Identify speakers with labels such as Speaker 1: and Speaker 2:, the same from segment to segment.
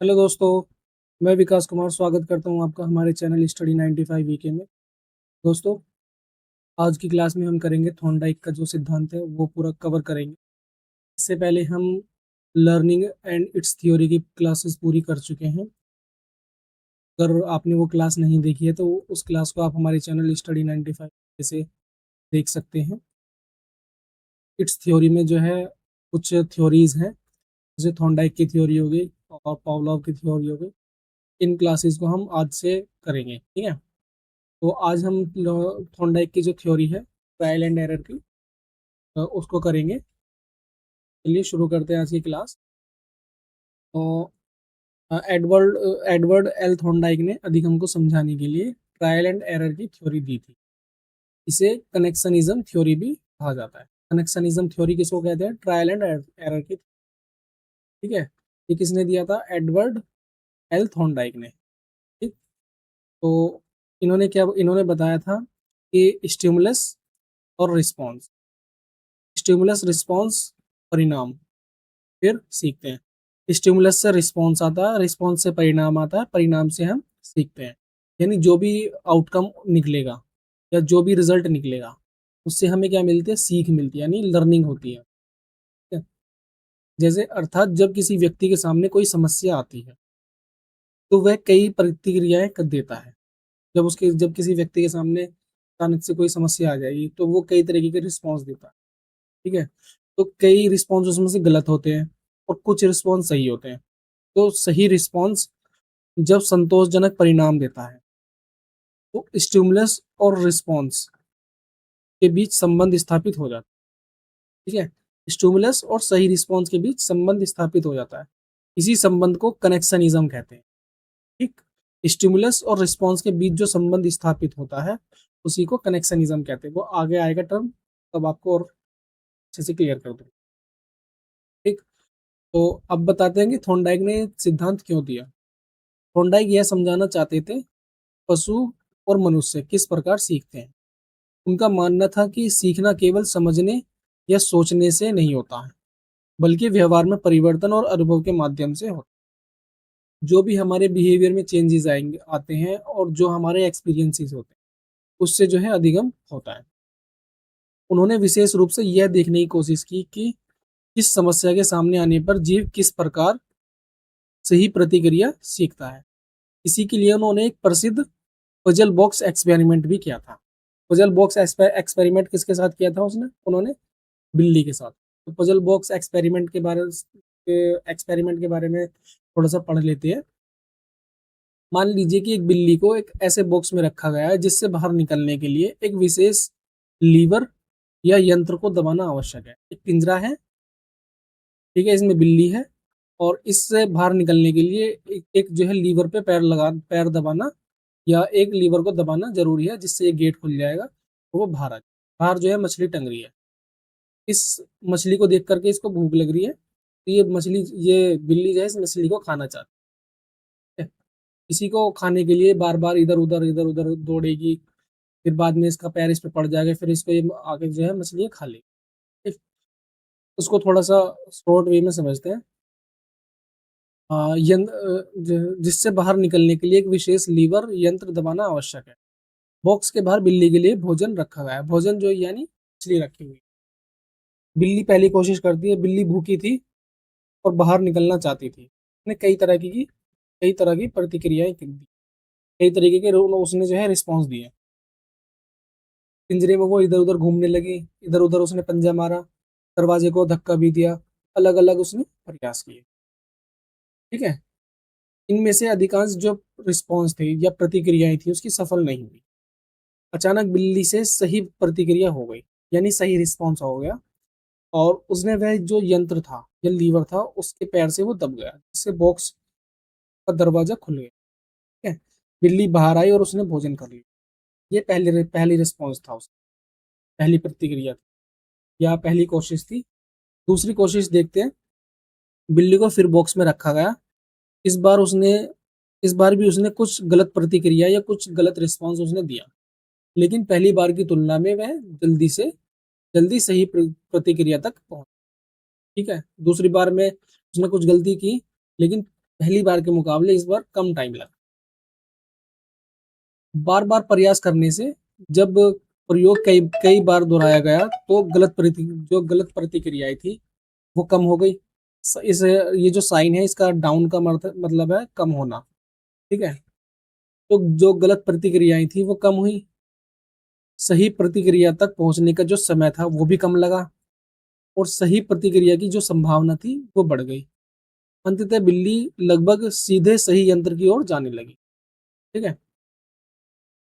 Speaker 1: Hello दोस्तों। मैं विकास कुमार स्वागत करता हूं आपका हमारे चैनल स्टडी 95 वीके में। दोस्तों, आज की क्लास में हम करेंगे थॉर्नडाइक का जो सिद्धांत है वो पूरा कवर करेंगे। इससे पहले हम लर्निंग एंड इट्स थ्योरी की क्लासेस पूरी कर चुके हैं। अगर आपने वो क्लास नहीं देखी है तो उस क्लास को आप हमारे चैनल स्टडी 95 से देख सकते हैं। इट्स थ्योरी में जो है कुछ थ्योरीज हैं, जैसे थॉर्नडाइक की थ्योरी हो गई और पावलोव की थ्योरी हो गई। इन क्लासेस को हम आज से करेंगे, ठीक है। तो आज हम थॉर्नडाइक की जो थ्योरी है ट्रायल एंड एरर की, उसको करेंगे। चलिए शुरू करते हैं आज की क्लास। तो एडवर्ड एडवर्ड एल थॉर्नडाइक ने अधिगम को समझाने के लिए ट्रायल एंड एरर की थ्योरी दी थी। इसे कनेक्शनिज्म थ्योरी भी कहा जाता है। कनेक्शनिज्म थ्योरी किसको कहते हैं? ट्रायल एंड एरर की, ठीक है। ये किसने दिया था? एडवर्ड एल थॉर्नडाइक ने, ठीक। तो इन्होंने बताया था कि स्टिमुलस और रिस्पॉन्स, स्टिमुलस रिस्पॉन्स परिणाम, फिर सीखते हैं। स्टिमुलस से रिस्पॉन्स आता है, रिस्पॉन्स से परिणाम आता है, परिणाम से हम सीखते हैं। यानी जो भी आउटकम निकलेगा या जो भी रिजल्ट निकलेगा उससे हमें क्या मिलती है? सीख मिलती है, यानी लर्निंग होती है, ठीक है? जैसे अर्थात जब किसी व्यक्ति के सामने कोई समस्या आती है तो वह कई प्रतिक्रियाएं कर देता है। जब किसी व्यक्ति के सामने अचानक से कोई समस्या आ जाएगी तो वो कई तरीके के रिस्पॉन्स देता है, ठीक है। तो कई रिस्पॉन्स उसमें से गलत होते हैं और कुछ रिस्पॉन्स सही होते हैं। तो सही रिस्पॉन्स जब संतोषजनक परिणाम देता है तो स्टिमुलस और रिस्पॉन्स के बीच संबंध स्थापित हो जाता है, ठीक है। स्टिमुलस और सही रिस्पॉन्स के बीच संबंध स्थापित हो जाता है। इसी संबंध को कनेक्शनिज्म कहते हैं, ठीक। स्टिमुलस और रिस्पॉन्स के बीच जो संबंध स्थापित होता है उसी को कनेक्शनिज्म कहते हैं। वो आगे आएगा टर्म, तब आपको और अच्छे से क्लियर कर दूँ, ठीक। तो अब बताते हैं कि थॉर्नडाइक ने सिद्धांत क्यों दिया। थॉर्नडाइक यह समझाना चाहते थे पशु और मनुष्य किस प्रकार सीखते हैं। उनका मानना था कि सीखना केवल समझने या सोचने से नहीं होता है, बल्कि व्यवहार में परिवर्तन और अनुभव के माध्यम से होता है। जो भी हमारे बिहेवियर में चेंजेस आएंगे आते हैं और जो हमारे एक्सपीरियंसेस होते हैं उससे जो है अधिगम होता है। उन्होंने विशेष रूप से यह देखने की कोशिश की कि किस समस्या के सामने आने पर जीव किस प्रकार सही प्रतिक्रिया सीखता है। इसी के लिए उन्होंने एक प्रसिद्ध पजल बॉक्स एक्सपेरिमेंट भी किया था। पजल बॉक्स एक्सपेरिमेंट किसके साथ किया था उन्होंने? बिल्ली के साथ। तो पजल बॉक्स एक्सपेरिमेंट के बारे में थोड़ा सा पढ़ लेते हैं। मान लीजिए कि एक बिल्ली को एक ऐसे बॉक्स में रखा गया है जिससे बाहर निकलने के लिए एक विशेष लीवर या यंत्र को दबाना आवश्यक है। एक पिंजरा है, ठीक है, इसमें बिल्ली है और इससे बाहर निकलने के लिए एक जो है लीवर पे पैर दबाना या एक लीवर को दबाना जरूरी है, जिससे ये गेट खुल जाएगा तो वो बाहर आ जाए। बाहर जो है मछली टंग रही है। इस मछली को देख करके इसको भूख लग रही है, तो ये बिल्ली जो है इस मछली को खाना चाहती है। इसी को खाने के लिए बार बार इधर उधर दौड़ेगी। फिर बाद में इसका पैर इस पे पड़ जाएगा, फिर इसको ये आगे जो है मछली खा लेगी, ठीक। उसको थोड़ा सा शॉर्ट वे में समझते हैं। जिससे बाहर निकलने के लिए एक विशेष लीवर यंत्र दबाना आवश्यक है। बॉक्स के बाहर बिल्ली के लिए भोजन रखा गया है। भोजन जो यानी मछली रखी हुई। बिल्ली पहली कोशिश करती है। बिल्ली भूखी थी और बाहर निकलना चाहती थी। उसने कई तरह की प्रतिक्रियाएं दी, कई तरीके के उसने जो है रिस्पॉन्स दिए। पिंजरे में वो इधर उधर घूमने लगी, इधर उधर उसने पंजा मारा, दरवाजे को धक्का भी दिया, अलग अलग उसने प्रयास किए, ठीक है। इनमें से अधिकांश जो रिस्पॉन्स थे या प्रतिक्रियाएं थी उसकी सफल नहीं हुई। अचानक बिल्ली से सही प्रतिक्रिया हो गई, यानी सही रिस्पॉन्स हो गया, और उसने वह जो यंत्र था या लीवर था उसके पैर से वो दब गया, जिससे बॉक्स का दरवाजा खुल गया, ठीक है। बिल्ली बाहर आई और उसने भोजन कर लिया। ये पहली रिस्पॉन्स था, उसकी पहली प्रतिक्रिया थी या पहली कोशिश थी। दूसरी कोशिश देखते हैं। बिल्ली को फिर बॉक्स में रखा गया। इस बार उसने इस बार भी उसने कुछ गलत प्रतिक्रिया या कुछ गलत रिस्पॉन्स उसने दिया, लेकिन पहली बार की तुलना में वह जल्दी सही प्रतिक्रिया तक पहुंच, ठीक है। दूसरी बार में उसने कुछ गलती की, लेकिन पहली बार के मुकाबले इस बार कम टाइम लगा। बार बार प्रयास करने से जब प्रयोग कई कई बार दोहराया गया तो गलत प्रतिक्रियाएं थी वो कम हो गई। इस ये जो साइन है इसका डाउन का मतलब है कम होना। ठीक है, तो जो गलत प्रतिक्रियाएं थी वो कम हुई, सही प्रतिक्रिया तक पहुंचने का जो समय था वो भी कम लगा, और सही प्रतिक्रिया की जो संभावना थी वो बढ़ गई। अंततः बिल्ली लगभग सीधे सही यंत्र की ओर जाने लगी। ठीक है,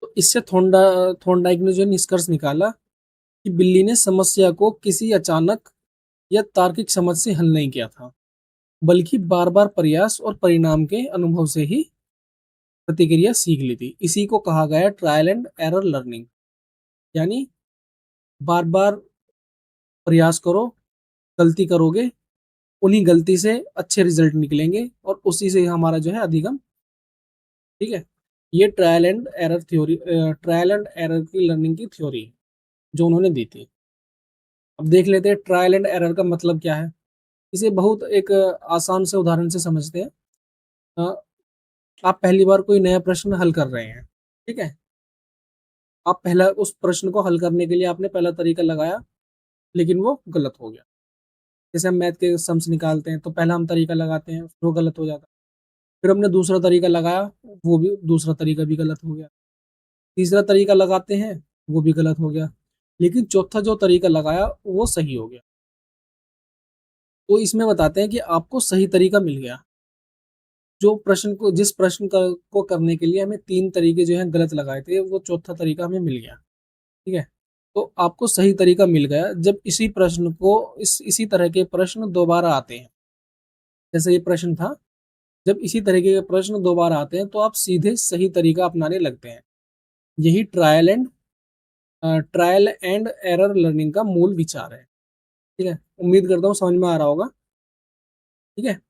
Speaker 1: तो इससे थॉर्नडाइक ने जो निष्कर्ष निकाला कि बिल्ली ने समस्या को किसी अचानक या तार्किक समझ से हल नहीं किया था, बल्कि बार बार प्रयास और परिणाम के अनुभव से ही प्रतिक्रिया सीख ली थी। इसी को कहा गया ट्रायल एंड एरर लर्निंग, यानी बार बार प्रयास करो, गलती करोगे, उन्हीं गलती से अच्छे रिजल्ट निकलेंगे और उसी से हमारा जो है अधिगम। ठीक है, ये ट्रायल एंड एरर की लर्निंग की थ्योरी जो उन्होंने दी थी। अब देख लेते हैं ट्रायल एंड एरर का मतलब क्या है। इसे बहुत एक आसान से उदाहरण से समझते हैं। अ, आप पहली बार कोई नया प्रश्न हल कर रहे हैं। ठीक है, आप पहला उस प्रश्न को हल करने के लिए आपने पहला तरीका लगाया, लेकिन वो गलत हो गया। जैसे हम मैथ के सम्स निकालते हैं तो पहला हम तरीका लगाते हैं, फिर वो गलत हो जाता है। फिर हमने दूसरा तरीका लगाया, वो भी दूसरा तरीका भी गलत हो गया। तीसरा तरीका लगाते हैं, वो भी गलत हो गया। लेकिन चौथा जो तरीका लगाया वो सही हो गया। तो इसमें बताते हैं कि आपको सही तरीका मिल गया। जिस प्रश्न को करने के लिए हमें तीन तरीके जो है गलत लगाए थे, वो चौथा तरीका हमें मिल गया। ठीक है, तो आपको सही तरीका मिल गया जब इसी तरह के प्रश्न दोबारा आते हैं। जैसे ये प्रश्न था, जब इसी तरीके के प्रश्न दोबारा आते हैं तो आप सीधे सही तरीका अपनाने लगते हैं। यही ट्रायल एंड एरर लर्निंग का मूल विचार है। ठीक है, उम्मीद करता हूँ समझ में आ रहा होगा। ठीक है,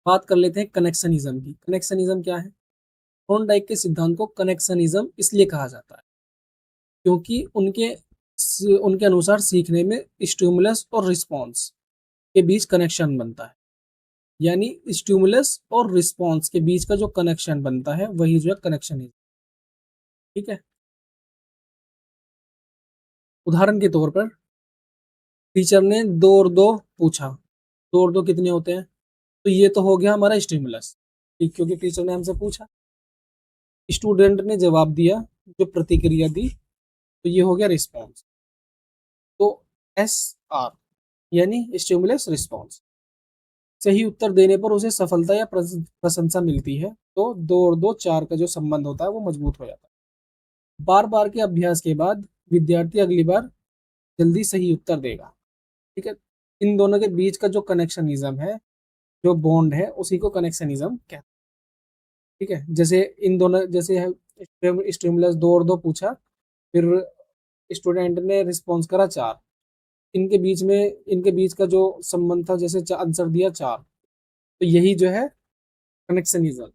Speaker 1: बात कर लेते हैं कनेक्शनिज्म की। कनेक्शनिज्म क्या है? थॉर्नडाइक के सिद्धांत को कनेक्शनिज्म इसलिए कहा जाता है क्योंकि उनके अनुसार सीखने में स्टिमुलस और रिस्पॉन्स के बीच कनेक्शन बनता है। यानी स्टिमुलस और रिस्पॉन्स के बीच का जो कनेक्शन बनता है वही जो है कनेक्शन है। ठीक है, उदाहरण के तौर पर टीचर ने 2 और 2 पूछा। 2 और 2 कितने होते हैं? तो ये तो हो गया हमारा स्टिमुलस, ठीक, क्योंकि टीचर ने हमसे पूछा। स्टूडेंट ने जवाब दिया, जो प्रतिक्रिया दी, तो ये हो गया रिस्पॉन्स। तो एस आर यानी स्टिमुलस रिस्पॉन्स। सही उत्तर देने पर उसे सफलता या प्रशंसा मिलती है। तो 2 और 2 4 का जो संबंध होता है वो मजबूत हो जाता है। बार बार के अभ्यास के बाद विद्यार्थी अगली बार जल्दी सही उत्तर देगा। ठीक है, इन दोनों के बीच का जो कनेक्शनिज्म है, जो बॉन्ड है, उसी को कनेक्शनिज्म कहते हैं। ठीक है, जैसे इन दोनों जैसे स्टिमुलस 2 और 2 पूछा, फिर स्टूडेंट ने रिस्पॉन्स करा 4। इनके बीच का जो संबंध था, जैसे आंसर दिया 4, तो यही जो है कनेक्शनिज्म।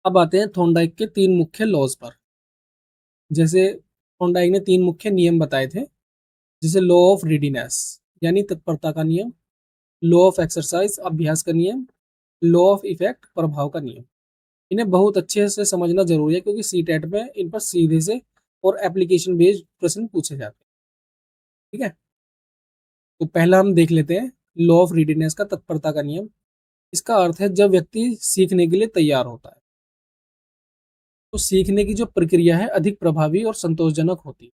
Speaker 1: अब आते हैं थॉर्नडाइक के 3 मुख्य लॉज पर। जैसे थॉर्नडाइक ने 3 मुख्य नियम बताए थे, जैसे लॉ ऑफ रेडीनेस यानी तत्परता का नियम, लॉ ऑफ एक्सरसाइज अभ्यास का नियम, लॉ ऑफ इफेक्ट प्रभाव का नियम। इन्हें बहुत अच्छे से समझना जरूरी है क्योंकि सीटेट में इन पर सीधे से और एप्लीकेशन बेस्ड प्रश्न पूछे जाते हैं। ठीक है, तो पहला हम देख लेते हैं लॉ ऑफ रेडीनेस का, तत्परता का नियम। इसका अर्थ है जब व्यक्ति सीखने के लिए तैयार होता है तो सीखने की जो प्रक्रिया है अधिक प्रभावी और संतोषजनक होती है।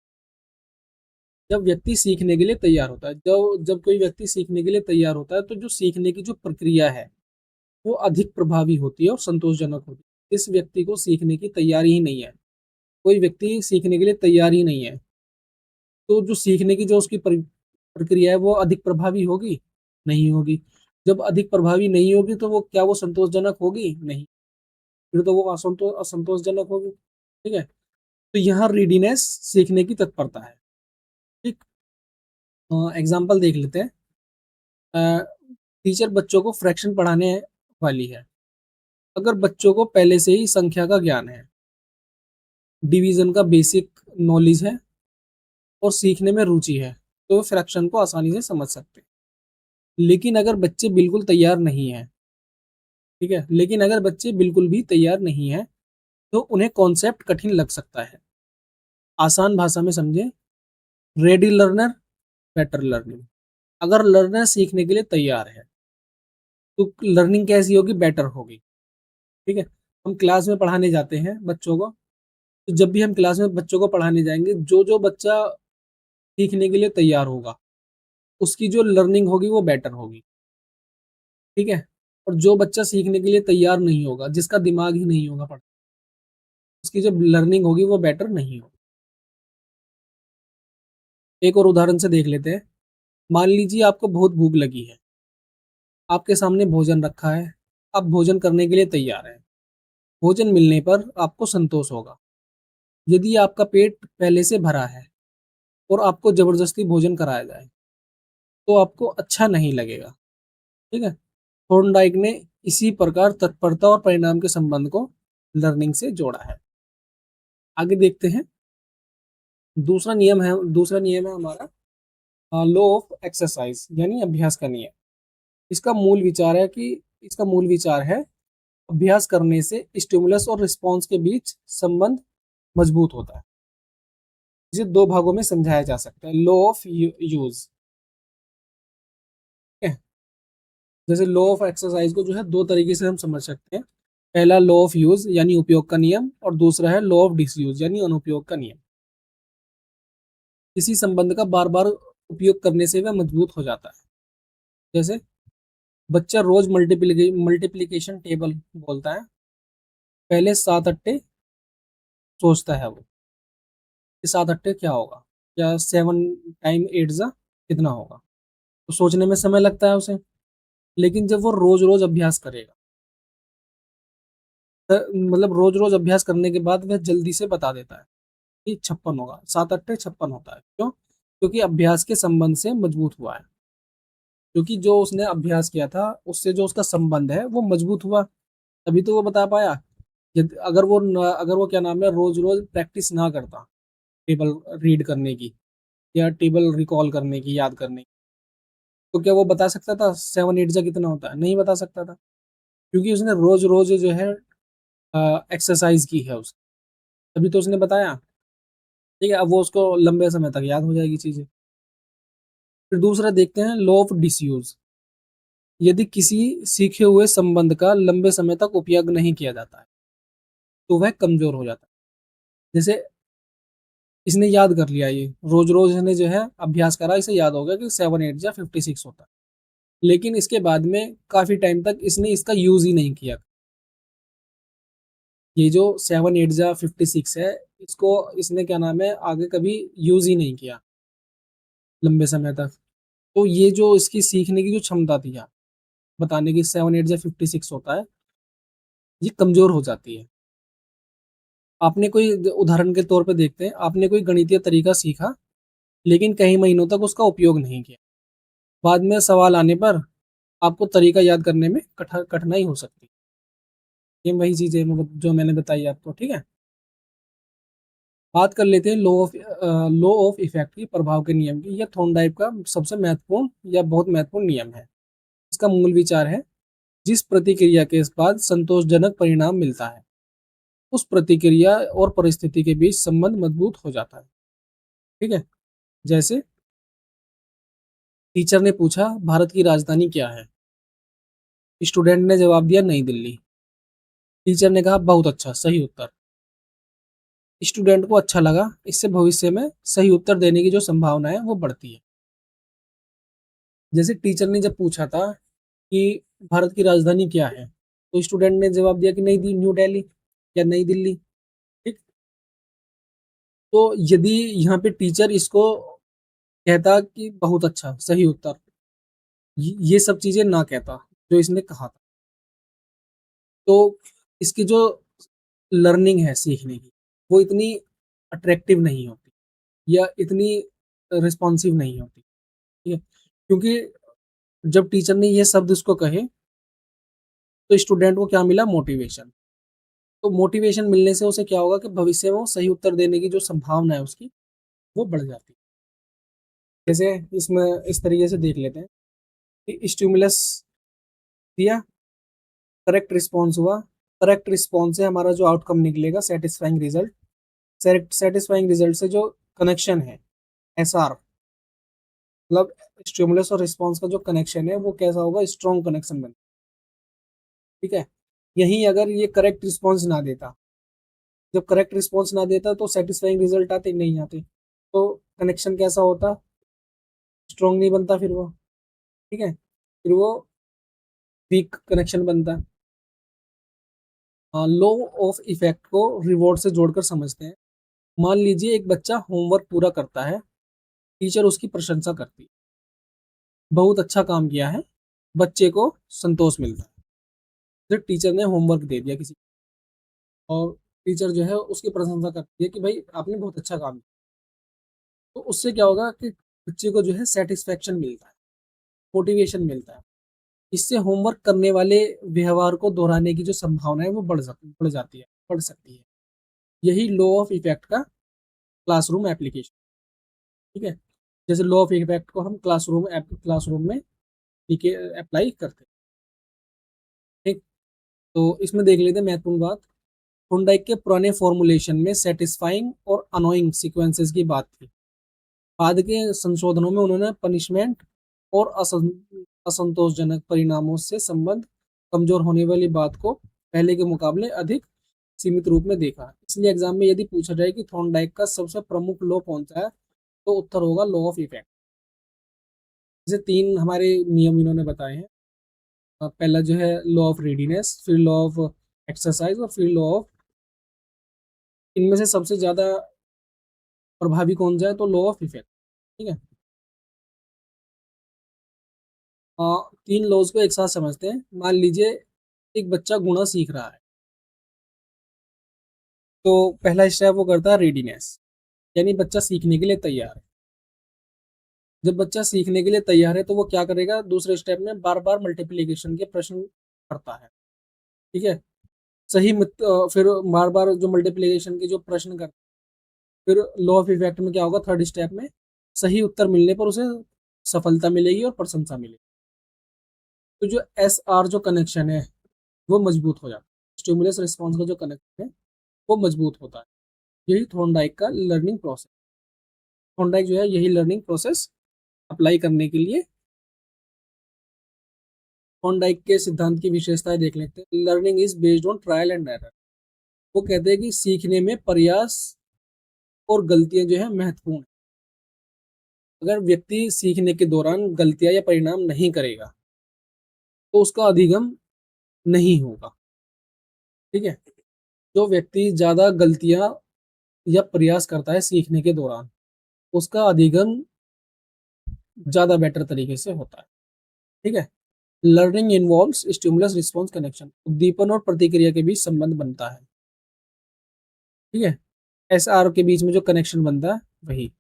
Speaker 1: जब व्यक्ति सीखने के लिए तैयार होता है, जब जब कोई व्यक्ति सीखने के लिए तैयार होता है तो जो सीखने की जो प्रक्रिया है वो अधिक प्रभावी होती है और संतोषजनक होती है। इस व्यक्ति को सीखने की तैयारी ही नहीं है, कोई व्यक्ति सीखने के लिए तैयार ही नहीं है, तो जो सीखने की जो उसकी प्रक्रिया है वो अधिक प्रभावी होगी? नहीं होगी। जब अधिक प्रभावी नहीं होगी तो वो क्या वो संतोषजनक होगी? नहीं, फिर तो वो असंतोषजनक होगी। ठीक है, तो यहाँ रीडीनेस सीखने की तत्परता है। ठीक, एग्जाम्पल देख लेते हैं। टीचर बच्चों को फ्रैक्शन पढ़ाने वाली है। अगर बच्चों को पहले से ही संख्या का ज्ञान है, डिवीजन का बेसिक नॉलेज है और सीखने में रुचि है, तो फ्रैक्शन को आसानी से समझ सकते हैं। लेकिन अगर बच्चे बिल्कुल तैयार नहीं हैं, ठीक है, लेकिन अगर बच्चे बिल्कुल भी तैयार नहीं हैं, तो उन्हें कॉन्सेप्ट कठिन लग सकता है। आसान भाषा में समझें, रेडी लर्नर, बेटर लर्निंग। अगर लर्नर सीखने के लिए तैयार है, तो लर्निंग कैसी होगी? बेटर होगी। ठीक है। हम क्लास में पढ़ाने जाते हैं बच्चों को, तो जब भी हम क्लास में बच्चों को पढ़ाने जाएंगे, जो जो बच्चा सीखने के लिए तैयार होगा, उसकी जो लर्निंग होगी वो बेटर होगी। ठीक है। और जो बच्चा सीखने के लिए तैयार नहीं होगा, जिसका दिमाग ही नहीं होगा उसकी जो लर्निंग होगी वो बेटर नहीं होगी। एक और उदाहरण से देख लेते हैं। मान लीजिए आपको बहुत भूख लगी है, आपके सामने भोजन रखा है, आप भोजन करने के लिए तैयार हैं। भोजन मिलने पर आपको संतोष होगा। यदि आपका पेट पहले से भरा है और आपको जबरदस्ती भोजन कराया जाए, तो आपको अच्छा नहीं लगेगा। ठीक है। थॉर्नडाइक ने इसी प्रकार तत्परता और परिणाम के संबंध को लर्निंग से जोड़ा है। आगे देखते हैं। दूसरा नियम है हमारा लॉ ऑफ एक्सरसाइज, यानी अभ्यास का नियम। इसका मूल विचार है कि इसका मूल विचार है, अभ्यास करने से स्टिमुलस और रिस्पॉन्स के बीच संबंध मजबूत होता है। इसे दो भागों में समझाया जा सकता है। लॉ ऑफ यूज, जैसे लॉ ऑफ एक्सरसाइज को जो है दो तरीके से हम समझ सकते हैं। पहला लॉ ऑफ यूज यानी उपयोग का नियम, और दूसरा है लॉ ऑफ डिसयूज यानी अनुपयोग का नियम। किसी संबंध का बार बार उपयोग करने से वह मजबूत हो जाता है। जैसे बच्चा रोज मल्टीप्लिकेशन टेबल बोलता है, पहले 7 अट्टे सोचता है वो कि 7 अट्टे क्या होगा, या 7 टाइम 8 जा कितना होगा। तो सोचने में समय लगता है उसे, लेकिन जब वो रोज रोज अभ्यास करेगा, मतलब रोज रोज अभ्यास करने के बाद वह जल्दी से बता देता है कि 56 होगा, 7 अट्टे 56 होता है। क्यों? क्योंकि अभ्यास के संबंध से मजबूत हुआ है। क्योंकि जो उसने अभ्यास किया था उससे जो उसका संबंध है वो मजबूत हुआ, तभी तो वो बता पाया। अगर वो क्या नाम है, रोज रोज प्रैक्टिस ना करता टेबल रीड करने की, या टेबल रिकॉल करने की, याद करने की, तो क्या वो बता सकता था 7 8 जा कितना होता है? नहीं बता सकता था। क्योंकि उसने रोज रोज जो है एक्सरसाइज की है उसकी, तभी तो उसने बताया। ठीक है। अब वो उसको लंबे समय तक याद हो जाएगी चीजें। फिर दूसरा देखते हैं लॉ ऑफ डिसयूज। यदि किसी सीखे हुए संबंध का लंबे समय तक उपयोग नहीं किया जाता है, तो वह कमजोर हो जाता है। जैसे इसने याद कर लिया, ये रोज रोज इसने जो है अभ्यास करा, इसे याद हो गया कि 7 8 जा 56 होता है, लेकिन इसके बाद में काफी टाइम तक इसने इसका यूज ही नहीं किया। ये जो 7 8 जा 56 है, इसको इसने क्या नाम है आगे कभी यूज ही नहीं किया लंबे समय तक। तो ये जो इसकी सीखने की जो क्षमता थी यार, बताने की 7 8 जा 56 होता है, ये कमजोर हो जाती है। आपने कोई उदाहरण के तौर पे देखते हैं, आपने कोई गणितीय तरीका सीखा, लेकिन कई महीनों तक उसका उपयोग नहीं किया। बाद में सवाल आने पर आपको तरीका याद करने में कठिनाई हो सकती है। ये वही चीज है जो मैंने बताई आपको। ठीक है। बात कर लेते हैं लॉ ऑफ इफेक्ट की, प्रभाव के नियम की। यह थॉर्नडाइक का सबसे महत्वपूर्ण या बहुत महत्वपूर्ण नियम है। इसका मूल विचार है, जिस प्रतिक्रिया के बाद संतोषजनक परिणाम मिलता है, उस प्रतिक्रिया और परिस्थिति के बीच संबंध मजबूत हो जाता है। ठीक है। जैसे टीचर ने पूछा भारत की राजधानी क्या है, स्टूडेंट ने जवाब दिया नई दिल्ली। टीचर ने कहा बहुत अच्छा, सही उत्तर। स्टूडेंट को अच्छा लगा, इससे भविष्य में सही उत्तर देने की जो संभावना है वो बढ़ती है। जैसे टीचर ने जब पूछा था कि भारत की राजधानी क्या है, तो स्टूडेंट ने जवाब दिया कि नई न्यू दिल्ली या नई दिल्ली। ठीक। तो यदि यहाँ पे टीचर इसको कहता कि बहुत अच्छा, सही उत्तर, ये सब चीजें ना कहता जो इसने कहा था, तो इसकी जो लर्निंग है सीखने की, वो इतनी अट्रैक्टिव नहीं होती, या इतनी रिस्पॉन्सिव नहीं होती। ठीक है। क्योंकि जब टीचर ने ये शब्द उसको कहे, तो स्टूडेंट को क्या मिला? मोटिवेशन। तो मोटिवेशन मिलने से उसे क्या होगा कि भविष्य में वो सही उत्तर देने की जो संभावना है उसकी, वो बढ़ जाती है। जैसे इसमें इस तरीके से देख लेते हैं। स्टिमुलस दिया, करेक्ट रिस्पॉन्स हुआ, करेक्ट रिस्पॉन्स से हमारा जो आउटकम निकलेगा सेटिस्फाइंग रिजल्ट, सेटिस्फाइंग रिजल्ट से जो कनेक्शन है एसआर, मतलब स्टिमुलस और रिस्पॉन्स का जो कनेक्शन है वो कैसा होगा, स्ट्रॉन्ग कनेक्शन बन, ठीक है। यही अगर ये करेक्ट रिस्पॉन्स ना देता, जब करेक्ट रिस्पॉन्स ना देता तो सेटिस्फाइंग रिजल्ट आते नहीं आते, तो कनेक्शन कैसा होता, स्ट्रॉन्ग नहीं बनता फिर वो, ठीक है, फिर वो वीक कनेक्शन बनता है। लॉ ऑफ इफेक्ट को रिवॉर्ड से जोड़कर समझते हैं। मान लीजिए एक बच्चा होमवर्क पूरा करता है, टीचर उसकी प्रशंसा करती है, बहुत अच्छा काम किया है, बच्चे को संतोष मिलता है। फिर टीचर ने होमवर्क दे दिया किसी, और टीचर जो है उसकी प्रशंसा करती है कि भाई आपने बहुत अच्छा काम किया, तो उससे क्या होगा कि बच्चे को जो है सेटिस्फेक्शन मिलता है, मोटिवेशन मिलता है। इससे होमवर्क करने वाले व्यवहार को दोहराने की जो संभावना है वो बढ़ जाती है, बढ़ सकती है। यही लॉ ऑफ इफेक्ट का क्लासरूम एप्लीकेशन, ठीक है। जैसे लॉ ऑफ इफेक्ट को हम क्लासरूम में अप्लाई करते हैं, ठीक। तो इसमें देख लेते हैं महत्वपूर्ण बात। थॉर्नडाइक के पुराने फॉर्मुलेशन में सेटिस्फाइंग और अनोइंग सीक्वेंसेस की बात थी। बाद के संशोधनों में उन्होंने पनिशमेंट और असंतोषजनक परिणामों से संबंध कमजोर होने वाली बात को पहले के मुकाबले अधिक सीमित रूप में देखा। इसलिए एग्जाम में यदि पूछा जाए कि थॉर्नडाइक का सबसे प्रमुख लॉ कौन सा है, तो उत्तर होगा लॉ ऑफ इफेक्ट। जैसे तीन हमारे नियम इन्होंने बताए हैं। पहला जो है लॉ ऑफ रेडीनेस, फिर लॉ ऑफ एक्सरसाइज, और फिर लॉ ऑफ, इनमें से सबसे ज्यादा प्रभावी कौन सा है, तो लॉ ऑफ इफेक्ट, ठीक है। तीन लॉज को एक साथ समझते हैं। मान लीजिए एक बच्चा गुणा सीख रहा है, तो पहला स्टेप वो करता है रेडीनेस, यानी बच्चा सीखने के लिए तैयार है। जब बच्चा सीखने के लिए तैयार है तो वो क्या करेगा, दूसरे स्टेप में बार बार मल्टीप्लीकेशन के प्रश्न करता है, ठीक है। फिर बार बार जो मल्टीप्लीकेशन के जो प्रश्न करता है, फिर लॉ ऑफ इफेक्ट में क्या होगा, थर्ड स्टेप में सही उत्तर मिलने पर उसे सफलता मिलेगी और प्रशंसा मिलेगी। तो जो एस आर जो कनेक्शन है वो मजबूत हो जाता है, स्टिमुलस रिस्पॉन्स का जो कनेक्शन है वो मजबूत होता है। यही थॉर्नडाइक का लर्निंग प्रोसेस, थॉर्नडाइक जो है यही लर्निंग प्रोसेस अप्लाई करने के लिए। थॉर्नडाइक के सिद्धांत की विशेषताएं देख लेते हैं। Learning is based on trial and error. वो कहते हैं कि सीखने में प्रयास और गलतियां जो है महत्वपूर्ण है। अगर व्यक्ति सीखने के दौरान गलतियां या परिणाम नहीं करेगा तो उसका अधिगम नहीं होगा, ठीक है। जो व्यक्ति ज्यादा गलतियां या प्रयास करता है सीखने के दौरान, उसका अधिगम ज्यादा बेटर तरीके से होता है, ठीक है। Learning involves stimulus response connection, उद्दीपन और प्रतिक्रिया के बीच संबंध बनता है, ठीक है। एस आर के बीच में जो कनेक्शन बनता है वही।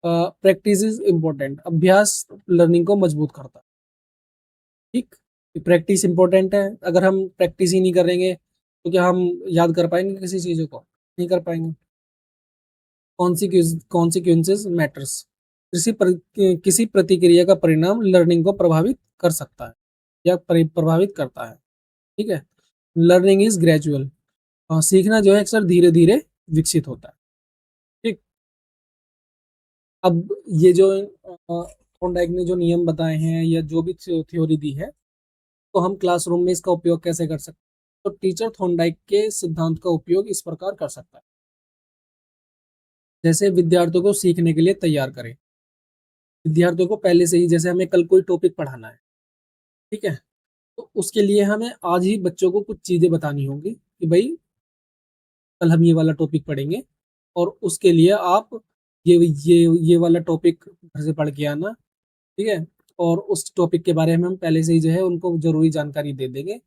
Speaker 1: प्रैक्टिस इज इम्पोर्टेंट, अभ्यास लर्निंग को मजबूत करता है, ठीक। प्रैक्टिस इंपॉर्टेंट है, अगर हम प्रैक्टिस ही नहीं करेंगे तो क्या हम याद कर पाएंगे किसी चीज़ को, नहीं कर पाएंगे। कॉन्सिक्वेंसेस मैटर्स, किसी प्रतिक्रिया का परिणाम लर्निंग को प्रभावित कर सकता है या प्रभावित करता है, ठीक है। लर्निंग इज ग्रेजुअल, सीखना जो है अक्सर धीरे धीरे विकसित होता है, ठीक। अब ये जो थॉर्नडाइक ने जो नियम बताए हैं या जो भी थ्योरी दी है, तो हम क्लासरूम में इसका उपयोग कैसे कर सकते हैं, तो टीचर थॉर्नडाइक के सिद्धांत का उपयोग इस प्रकार कर सकता है। जैसे विद्यार्थियों को सीखने के लिए तैयार करें, विद्यार्थियों को पहले से ही, जैसे हमें कल कोई टॉपिक पढ़ाना है, ठीक है, तो उसके लिए हमें आज ही बच्चों को कुछ चीजें बतानी होंगी कि भाई कल हम ये वाला टॉपिक पढ़ेंगे, और उसके लिए आप ये ये वाला टॉपिक घर से पढ़ के आना, ठीक है। और उस टॉपिक के बारे में हम पहले से ही जो है उनको जरूरी जानकारी दे देंगे,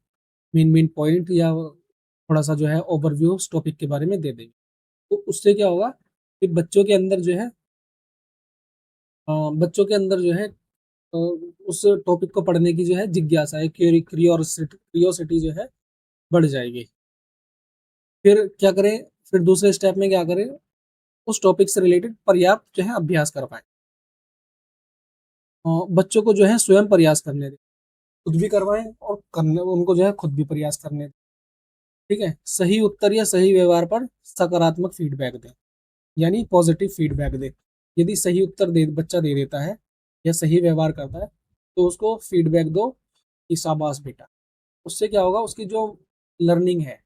Speaker 1: मेन मेन पॉइंट या थोड़ा सा जो है ओवरव्यू उस टॉपिक के बारे में दे देंगे। तो उससे क्या होगा कि बच्चों के अंदर जो है बच्चों के अंदर जो है उस टॉपिक को पढ़ने की जो है जिज्ञासा है, क्यूरियोसिटी जो है बढ़ जाएगी। फिर क्या करें, फिर दूसरे स्टेप में क्या करें, उस टॉपिक से रिलेटेड पर्याप्त जो है अभ्यास कर पाए, बच्चों को जो है स्वयं प्रयास करने दें, खुद भी करवाएं और करने उनको जो है खुद भी प्रयास करने दें। ठीक है, सही उत्तर या सही व्यवहार पर सकारात्मक फीडबैक दें, यानी पॉजिटिव फीडबैक दें। यदि सही उत्तर दे बच्चा दे देता है या सही व्यवहार करता है तो उसको फीडबैक दो कि शाबाश बेटा। उससे क्या होगा, उसकी जो लर्निंग है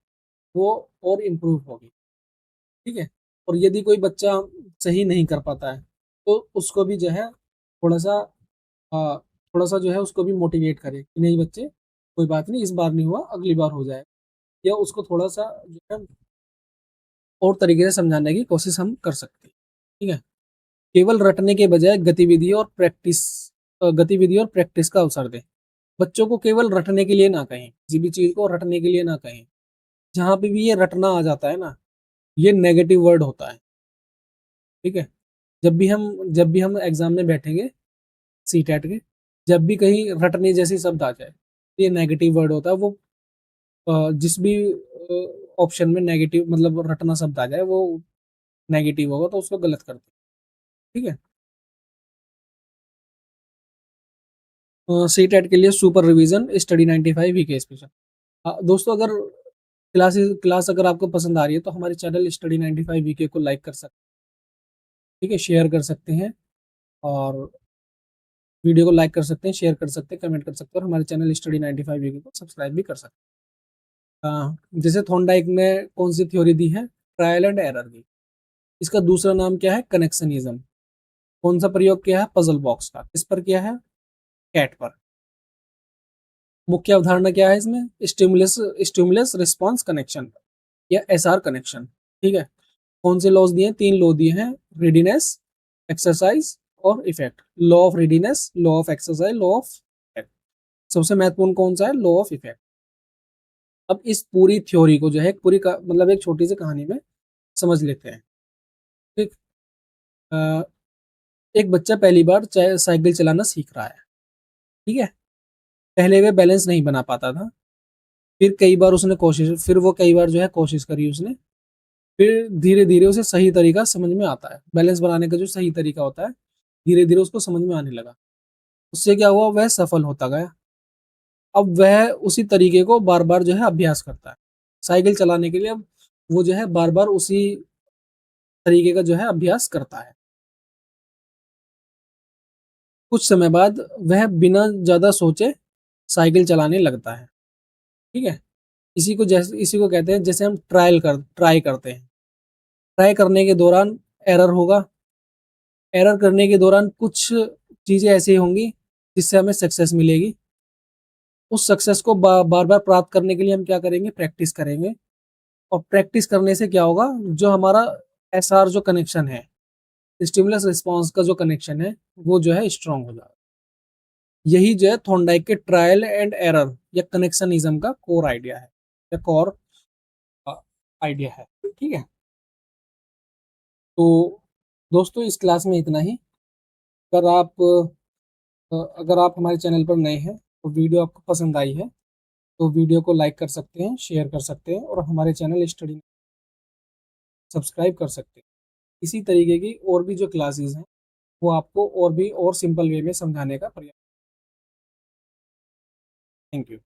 Speaker 1: वो और इम्प्रूव होगी। ठीक है, और यदि कोई बच्चा सही नहीं कर पाता है तो उसको भी जो है थोड़ा सा थोड़ा सा जो है उसको भी मोटिवेट करें कि नहीं बच्चे, कोई बात नहीं, इस बार नहीं हुआ अगली बार हो जाए, या उसको थोड़ा सा जो है और तरीके से समझाने की कोशिश हम कर सकते हैं। ठीक है, केवल रटने के बजाय गतिविधि और प्रैक्टिस का अवसर दें। बच्चों को केवल रटने के लिए ना कहें, किसी भी चीज को रटने के लिए ना कहें। जहां पे भी ये रटना आ जाता है ना, ये नेगेटिव वर्ड होता है। ठीक है, जब भी हम एग्जाम में बैठेंगे सी टेट के, जब भी कहीं रटने जैसी शब्द आ जाए तो ये नेगेटिव वर्ड होता है। वो जिस भी ऑप्शन में नेगेटिव मतलब रटना शब्द आ जाए वो नेगेटिव होगा तो उसको गलत कर दो। ठीक है, सी टेट के लिए super revision study 95 VK special. दोस्तों, अगर क्लास अगर आपको पसंद आ रही है तो हमारे चैनल स्टडी 95 वीके को लाइक कर सकते हैं। ठीक है, शेयर कर सकते हैं, और वीडियो को लाइक कर सकते हैं, शेयर कर सकते हैं, कमेंट कर सकते हैं, और हमारे चैनल स्टडी 95 वीके को सब्सक्राइब भी कर सकते हैं। जैसे थॉर्नडाइक ने कौन सी थ्योरी दी है, ट्रायल एंड एरर की। इसका दूसरा नाम क्या है, कनेक्शनिज्म। कौन सा प्रयोग किया है, पजल बॉक्स का। किस पर किया है, कैट पर। मुख्य अवधारणा क्या है इसमें, स्टिमुलस स्टिमुलस रिस्पॉन्स कनेक्शन या एसआर कनेक्शन। ठीक है, कौन से लॉज दिए हैं, 3 लॉ दिए हैं, रेडीनेस, एक्सरसाइज और effect. Law of readiness, law of exercise, law of effect. सबसे महत्वपूर्ण कौन सा है, लॉ ऑफ इफेक्ट। अब इस पूरी थ्योरी को जो है मतलब एक छोटी सी कहानी में समझ लेते हैं। ठीक, अ, एक बच्चा पहली बार साइकिल चलाना सीख रहा है। ठीक है, पहले वे बैलेंस नहीं बना पाता था। फिर वो कई बार जो है कोशिश करी उसने। फिर धीरे धीरे उसे सही तरीका समझ में आता है, बैलेंस बनाने का जो सही तरीका होता है धीरे धीरे उसको समझ में आने लगा। उससे क्या हुआ, वह सफल होता गया। अब वह उसी तरीके को बार बार जो है अभ्यास करता है साइकिल चलाने के लिए। अब वो जो है बार बार उसी तरीके का जो है अभ्यास करता है। कुछ समय बाद वह बिना ज्यादा सोचे साइकिल चलाने लगता है। ठीक है, इसी को कहते हैं, जैसे हम ट्राई करते हैं। ट्राई करने के दौरान एरर होगा। एरर करने के दौरान कुछ चीजें ऐसी होंगी जिससे हमें सक्सेस मिलेगी। उस सक्सेस को बार बार प्राप्त करने के लिए हम क्या करेंगे, प्रैक्टिस करेंगे। और प्रैक्टिस करने से क्या होगा, जो हमारा एसआर जो कनेक्शन है, स्टिमुलस रिस्पॉन्स का जो कनेक्शन है, वो जो है स्ट्रांग हो जाएगा। यही जो है थॉर्नडाइक के ट्रायल एंड एरर या कनेक्शनिज्म का कोर आइडिया है, या कोर आइडिया है। ठीक है, तो दोस्तों इस क्लास में इतना ही। अगर आप अगर आप हमारे चैनल पर नए हैं तो वीडियो आपको पसंद आई है तो वीडियो को लाइक कर सकते हैं, शेयर कर सकते हैं, और हमारे चैनल स्टडी सब्सक्राइब कर सकते हैं। इसी तरीके की और भी जो क्लासेस हैं वो आपको और भी और सिंपल वे में समझाने का प्रयास। Thank you.